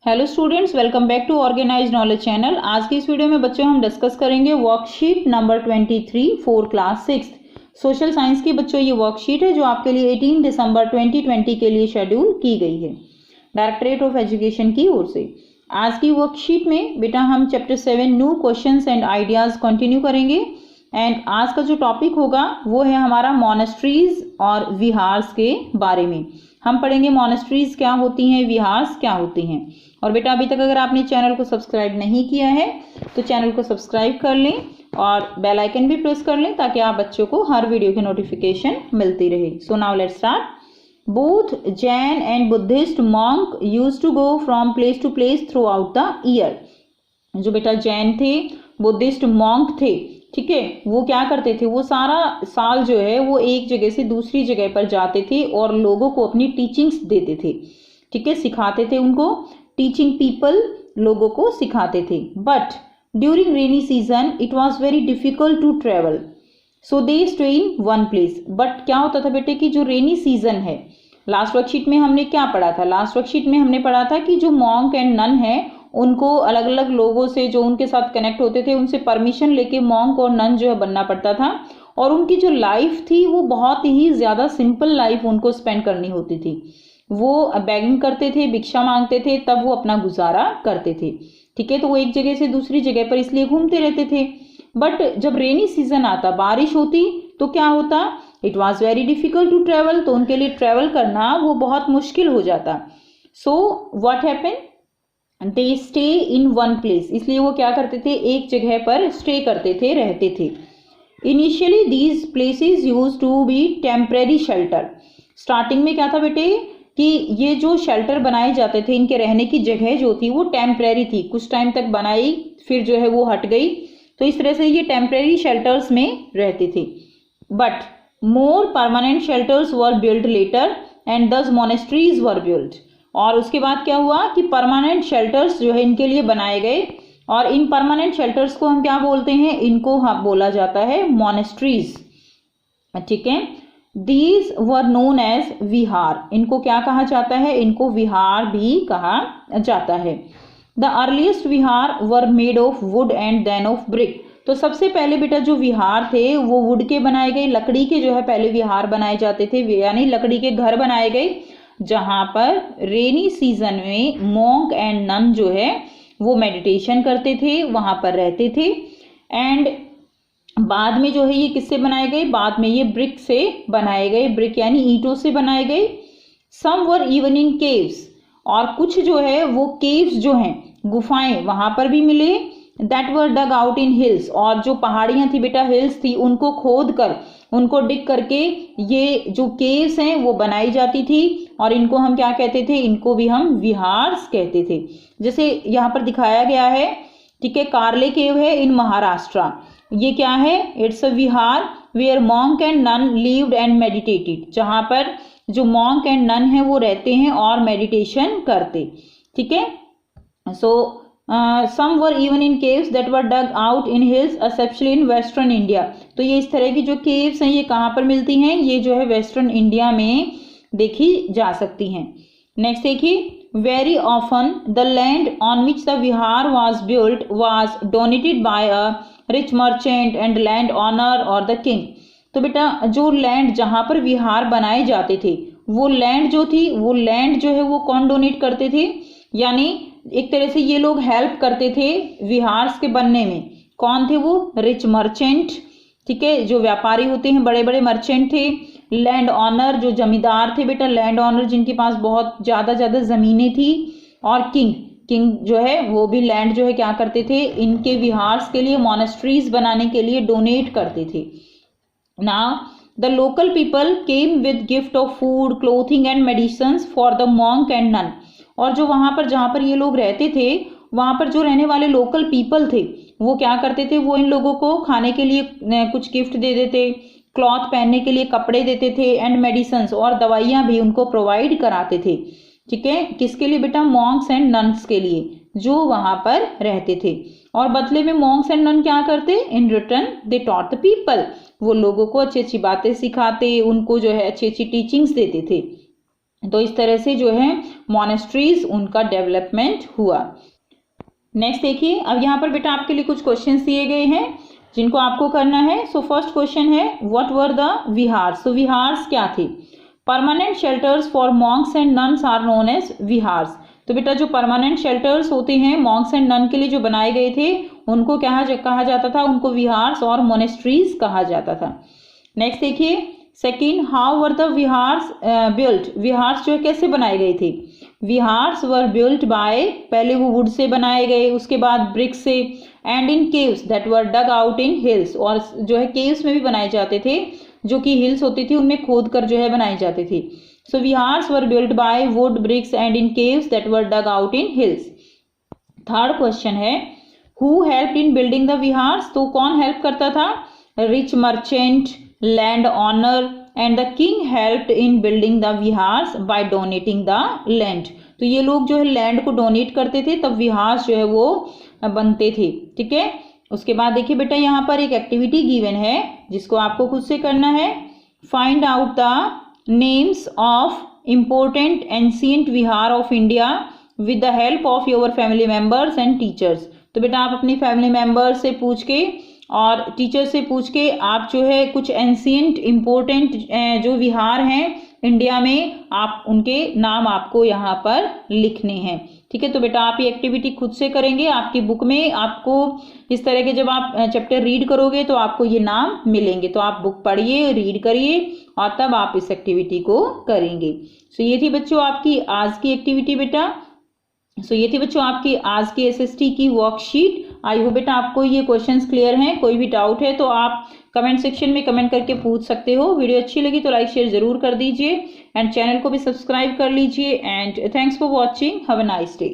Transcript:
Hello students, welcome back to organize knowledge channel. आज की इस वीडियो में बच्चों हम डिस्कस करेंगे worksheet number 23 for class 6 social science की। बच्चों ये वर्कशीट है जो आपके लिए 18 दिसंबर 2020 के लिए शेड्यूल की गई है डायरेक्टरेट ऑफ एजुकेशन की ओर से। आज की वर्कशीट में बेटा हम chapter 7 new questions and ideas continue करेंगे। एंड आज का जो टॉपिक होगा वो है हमारा मॉनेस्ट्रीज और विहार्स के बारे में। हम पढ़ेंगे मॉनेस्ट्रीज क्या होती हैं, विहार्स क्या होते हैं। और बेटा अभी तक अगर आपने चैनल को सब्सक्राइब नहीं किया है तो चैनल को सब्सक्राइब कर लें और बेल आइकन भी प्रेस कर लें ताकि आप बच्चों को हर वीडियो की नोटिफिकेशन मिलती रहे। So now let's start. Both Jain and Buddhist monk used to go from place to place throughout the year. जो बेटा जैन थे, बुद्धिस्ट मॉन्क थे, ठीक है, वो क्या करते थे, वो सारा साल जो है वो एक जगह से दूसरी जगह पर जाते थे और लोगों को अपनी टीचिंग्स देते थे, ठीक है, सिखाते थे उनको। टीचिंग पीपल, लोगों को सिखाते थे। But during rainy season it was very difficult to travel, so they stay in one place. But क्या होता था बेटे कि जो रेनी सीजन है, लास्ट वर्कशीट में हमने क्या पढ़ा था, लास्ट वर्कशीट में हमने पढ़ा था कि जो मॉन्क एंड नन है उनको अलग अलग लोगों से जो उनके साथ कनेक्ट होते थे उनसे परमिशन लेके मॉन्क और नन जो है बनना पड़ता था। और उनकी जो लाइफ थी वो बहुत ही ज़्यादा सिंपल लाइफ उनको स्पेंड करनी होती थी। वो बैगिंग करते थे, भिक्षा मांगते थे, तब वो अपना गुजारा करते थे, ठीक है। तो वो एक जगह से दूसरी जगह पर इसलिए घूमते रहते थे। बट जब रेनी सीजन आता, बारिश होती, तो क्या होता, it was very difficult to travel, तो उनके लिए ट्रेवल करना वो बहुत मुश्किल हो जाता। So what happen, they stay in one place, इसलिए वो क्या करते थे, एक जगह पर स्टे करते थे, रहते थे। Initially these places use to be temporary shelter. Starting में क्या था बेटे कि ये जो शेल्टर बनाए जाते थे, इनके रहने की जगह जो थी वो टेम्परेरी थी, कुछ टाइम तक बनाई फिर जो है वो हट गई, तो इस तरह से ये टेम्परेरी शेल्टर्स में रहते थे। But more permanent shelters were build later and these monasteries were build. और उसके बाद क्या हुआ कि परमानेंट शेल्टर्स जो है इनके लिए बनाए गए, और इन परमानेंट शेल्टर्स को हम क्या बोलते हैं, इनको हम बोला जाता है मोनेस्ट्रीज, ठीक है। दीज वर नोन एज विहार, इनको क्या कहा जाता है, इनको विहार भी कहा जाता है। The earliest vihara were made of wood and then of brick. तो सबसे पहले बेटा जो विहार थे वो वुड के बनाए गए, लकड़ी के जो है पहले विहार बनाए जाते थे, यानी लकड़ी के घर बनाए गए जहां पर रेनी सीजन में मॉन्क एंड नन जो है वो मेडिटेशन करते थे, वहां पर रहते थे। एंड बाद में जो है ये किससे बनाए गए, बाद में ये ब्रिक से बनाए गए, ब्रिक यानी ईंटों से बनाए गए। सम वर इवन इन केव्स, और कुछ जो है वो केव्स जो हैं, गुफाएं, वहां पर भी मिले। That were dug out in hills, और जो पहाड़ियां थी बेटा, हिल्स थी, उनको खोद कर, उनको डिग करके ये जो केव्स हैं वो बनाई जाती थी। और इनको हम क्या कहते थे, इनको भी हम विहार्स कहते थे। जैसे यहाँ पर दिखाया गया है, ठीक है, कार्ले केव है इन महाराष्ट्र, ये क्या है, it's a vihara where monk and nun lived and meditated, जहां पर जो मॉन्क एंड नन है वो रहते हैं और मेडिटेशन करते, ठीक है। सो some were even in caves that were dug out in hills, especially in western India। तो ये इस तरह की जो caves हैं ये कहाँ पर मिलती हैं, ये जो है वेस्टर्न इंडिया में देखी जा सकती हैं। नेक्स्ट देखिए, very often the land on which the vihar was built was donated by a rich merchant and land owner or the king। तो बेटा जो लैंड जहां पर विहार बनाए जाते थे वो लैंड जो थी, वो लैंड जो है वो कौन डोनेट करते थे, यानी एक तरह से ये लोग हेल्प करते थे विहार्स के बनने में। कौन थे वो, रिच मर्चेंट, ठीक है, जो व्यापारी होते हैं, बड़े बड़े मर्चेंट थे। लैंड ऑनर, जो जमींदार थे बेटा, लैंड ऑनर जिनके पास बहुत ज़्यादा जमीनें थी। और किंग, किंग जो है वो भी लैंड जो है क्या करते थे, इनके विहार्स के लिए, मोनेस्ट्रीज बनाने के लिए डोनेट करते थे। Now the local people came with gift of food, clothing and medicines for the monk and nun. और जो वहां पर, जहां पर ये लोग रहते थे, वहां पर जो रहने वाले लोकल पीपल थे वो क्या करते थे, वो इन लोगों को खाने के लिए कुछ गिफ्ट दे देते, क्लॉथ पहनने के लिए कपड़े देते थे, एंड मेडिसिन्स, और दवाइयां भी उनको प्रोवाइड कराते थे, ठीक है। किसके लिए बेटा, मॉन्क्स एंड नन्स के लिए जो वहां पर रहते थे। और बदले में मॉन्क्स एंड नन क्या करते, in return they taught the people, वो लोगों को अच्छी अच्छी बातें सिखाते, उनको जो है अच्छी अच्छी टीचिंग्स देते थे। तो इस तरह से जो है मोनेस्ट्रीज उनका डेवलपमेंट हुआ। नेक्स्ट देखिए, अब यहाँ पर बेटा आपके लिए कुछ क्वेश्चंस दिए गए हैं जिनको आपको करना है। सो फर्स्ट क्वेश्चन है, व्हाट वर द विहार्स। तो विहार्स क्या थे? Permanent shelters for monks and nuns are known as viharas. तो बेटा जो परमानेंट शेल्टर्स होते हैं मॉन्क्स एंड नन के लिए जो बनाए गए थे उनको कहा जाता था, उनको विहार्स और मोनेस्ट्रीज कहा जाता था। नेक्स्ट देखिए, second, how were the viharas built. Viharas जो है कैसे बनाए गए थे? विहार्स वर बिल्ट बाय, पहले वो वुड से बनाए गए, उसके बाद ब्रिक से, and in caves that were dug out in hills, और जो है केव्स में भी बनाए जाते थे, जो कि हिल्स होती थी उनमें खोद कर जो है बनाए जाते थे। So viharas were built by wood, bricks and in caves that were dug out in hills. Third question है, who helped in building the viharas. तो कौन हेल्प करता था? Rich merchant, land owner and the king helped in building the viharas by donating the land. तो ये लोग जो है लैंड को डोनेट करते थे, तब विहार्स जो है वो बनते थे। ठीक है, उसके बाद देखिए बेटा यहाँ पर एक एक्टिविटी गिवन है जिसको आपको खुद से करना है। Find out the names of important ancient Vihar of India with the help of your family members and teachers. तो बेटा आप अपनी फैमिली मेंबर्स से पूछ के और टीचर से पूछ के आप जो है कुछ एंशिएंट इम्पोर्टेंट जो विहार हैं इंडिया में, आप उनके नाम आपको यहाँ पर लिखने हैं। ठीक है, तो बेटा आप ये एक्टिविटी खुद से करेंगे। आपकी बुक में आपको इस तरह के जब आप चैप्टर रीड करोगे तो आपको ये नाम मिलेंगे, तो आप बुक पढ़िए, रीड करिए और तब आप इस एक्टिविटी को करेंगे। सो ये थी बच्चों आपकी आज की एक्टिविटी बेटा। सो ये थी बच्चों आपकी आज की एसएसटी की वर्कशीट। आई होप बेटा आपको ये क्वेश्चंस क्लियर हैं। कोई भी डाउट है तो आप कमेंट सेक्शन में कमेंट करके पूछ सकते हो। वीडियो अच्छी लगी तो लाइक शेयर जरूर कर दीजिए एंड चैनल को भी सब्सक्राइब कर लीजिए। And thanks for watching, have a nice day.